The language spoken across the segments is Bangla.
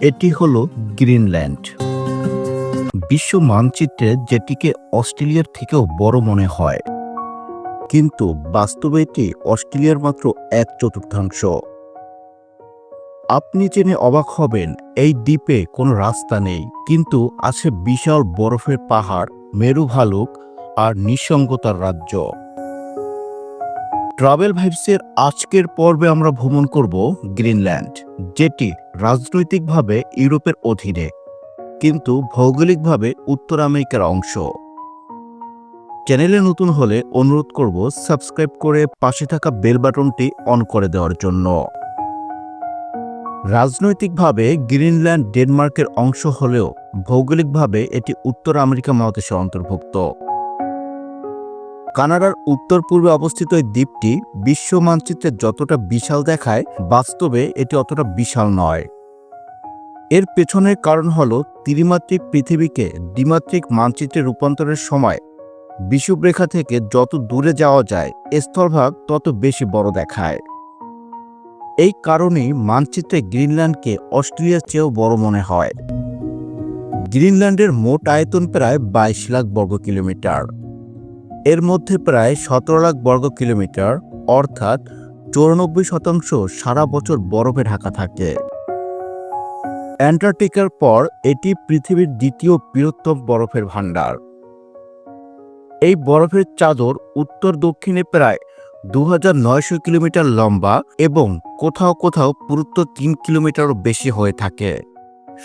এটি হলো গ্রিনল্যান্ড। বিশ্ব মানচিত্রে যেটিকে অস্ট্রেলিয়ার থেকেও বড় মনে হয়, কিন্তু বাস্তবে এটি অস্ট্রেলিয়ার মাত্র 1/4। আপনি জেনে অবাক হবেন, এই দ্বীপে কোনো রাস্তা নেই, কিন্তু আছে বিশাল বরফের পাহাড়, মেরু ভালুক আর নিঃসঙ্গতার রাজ্য। ট্রাভেল ভাইবসের আজকের পর্বে আমরা ভ্রমণ করব গ্রিনল্যান্ড, যেটি রাজনৈতিকভাবে ইউরোপের অধীনে কিন্তু ভৌগোলিকভাবে উত্তর আমেরিকার অংশ। চ্যানেলে নতুন হলে অনুরোধ করব সাবস্ক্রাইব করে পাশে থাকা বেল বাটনটি অন করে দেওয়ার জন্য। রাজনৈতিকভাবে গ্রিনল্যান্ড ডেনমার্কের অংশ হলেও ভৌগোলিকভাবে এটি উত্তর আমেরিকা মহাদেশের অন্তর্ভুক্ত। কানাডার উত্তর পূর্বে অবস্থিত এই দ্বীপটি বিশ্ব মানচিত্রে যতটা বিশাল দেখায়, বাস্তবে এটি অতটা বিশাল নয়। এর পেছনের কারণ হল ত্রিমাত্রিক পৃথিবীকে দ্বিমাত্রিক মানচিত্রে রূপান্তরের সময় বিষুবরেখা থেকে যত দূরে যাওয়া যায়, স্থলভাগ তত বেশি বড় দেখায়। এই কারণেই মানচিত্রে গ্রিনল্যান্ডকে অস্ট্রেলিয়ার চেয়েও বড় মনে হয়। গ্রিনল্যান্ডের মোট আয়তন প্রায় 22 লাখ বর্গ কিলোমিটার। এর মধ্যে প্রায় 17 লাখ বর্গ কিলোমিটার অর্থাৎ 94% সারা বছর বরফে ঢাকা থাকে। অ্যান্টার্কটিকার পর এটি পৃথিবীর দ্বিতীয় বৃহত্তম বরফের ভাণ্ডার। এই বরফের চাদর উত্তর দক্ষিণে প্রায় 2900 কিলোমিটার লম্বা এবং কোথাও কোথাও পুরুত্ব 3 কিলোমিটারও বেশি হয়ে থাকে।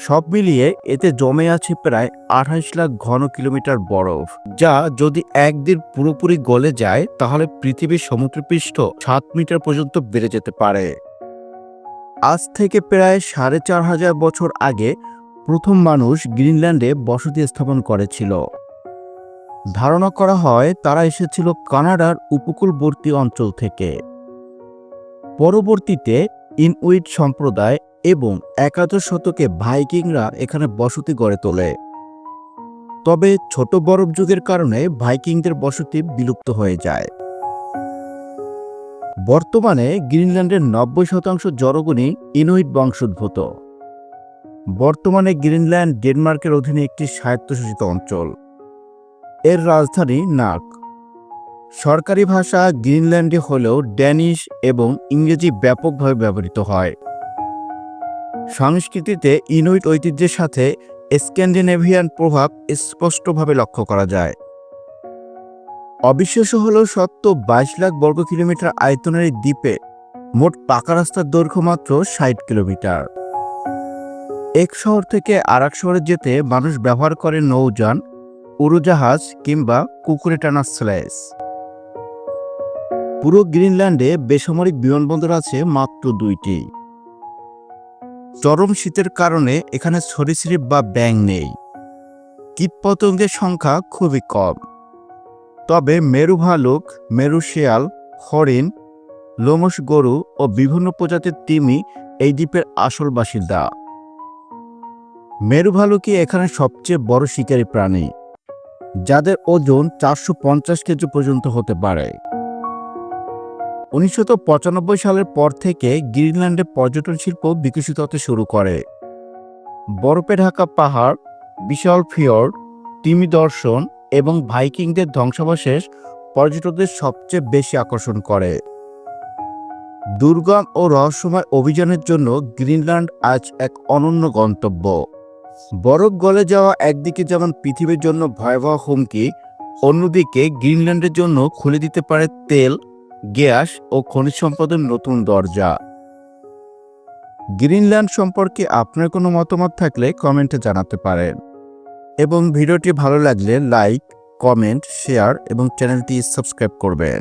সব মিলিয়ে এতে জমে আছে প্রায় 28 লাখ ঘন কিলোমিটার বরফ, যা যদি একদিন পুরোপুরি গলে যায় তাহলে পৃথিবীর সমুদ্রপৃষ্ঠ 7 মিটার পর্যন্ত বেড়ে যেতে পারে। আজ থেকে প্রায় 4500 বছর আগে প্রথম মানুষ গ্রিনল্যান্ডে বসতি স্থাপন করেছিল। ধারণা করা হয় তারা এসেছিল কানাডার উপকূলবর্তী অঞ্চল থেকে। পরবর্তীতে ইনুইট সম্প্রদায় এবং 11 শতকে ভাইকিংরা এখানে বসতি গড়ে তোলে। তবে ছোট বরফ যুগের কারণে ভাইকিংদের বসতি বিলুপ্ত হয়ে যায়। বর্তমানে গ্রিনল্যান্ডের 90% জনগণই ইনুইট বংশোদ্ভূত। বর্তমানে গ্রিনল্যান্ড ডেনমার্কের অধীনে একটি স্বায়ত্তশাসিত অঞ্চল। এর রাজধানী নাক। সরকারি ভাষা গ্রিনল্যান্ডে হলেও ড্যানিশ এবং ইংরেজি ব্যাপকভাবে ব্যবহৃত হয়। সংস্কৃতিতে ইনুইট ঐতিহ্যের সাথে স্ক্যান্ডিনেভিয়ান প্রভাব স্পষ্টভাবে লক্ষ্য করা যায়। অবিশ্বাস্য হলেও সত্য, 22 লাখ বর্গ কিলোমিটার আয়তনের এই দ্বীপে মোট পাকা রাস্তার দৈর্ঘ্য মাত্র 60 কিলোমিটার। এক শহর থেকে আরেক শহরে যেতে মানুষ ব্যবহার করে নৌযান, উড়োজাহাজ কিংবা কুকুরে টানা স্লেজ। পুরো গ্রিনল্যান্ডে বেসামরিক বিমানবন্দর আছে মাত্র 2টি। চরম শীতের কারণে এখানে সরীসৃপ বা ব্যাঙ নেই। কীটপতঙ্গের সংখ্যা খুবই কম। তবে মেরু ভালুক, মেরু শেয়াল, হরিণ, লোমশ গরু ও বিভিন্ন প্রজাতির তিমি এই দ্বীপের আসল বাসিন্দা। মেরু ভালুকই এখানে সবচেয়ে বড় শিকারী প্রাণী, যাদের ওজন 450 কেজি পর্যন্ত হতে পারে। 1995 সালের পর থেকে গ্রিনল্যান্ডে পর্যটন শিল্প বিকশিত হতে শুরু করে। বরফে ঢাকা পাহাড়, বিশাল ফিয়র্ড, তিমি দর্শন এবং ভাইকিংদের ধ্বংসাবশেষ পর্যটকদের সবচেয়ে বেশি আকর্ষণ করে। দুর্গম ও রহস্যময় অভিযানের জন্য গ্রিনল্যান্ড আজ এক অনন্য গন্তব্য। বরফ গলে যাওয়া একদিকে যেমন পৃথিবীর জন্য ভয়াবহ হুমকি, অন্যদিকে গ্রিনল্যান্ডের জন্য খুলে দিতে পারে তেল, গ্যাস ও খনিজ সম্পদের নতুন দরজা। গ্রিনল্যান্ড সম্পর্কে আপনার কোনো মতামত থাকলে কমেন্টে জানাতে পারেন এবং ভিডিওটি ভালো লাগলে লাইক, কমেন্ট, শেয়ার এবং চ্যানেলটি সাবস্ক্রাইব করবেন।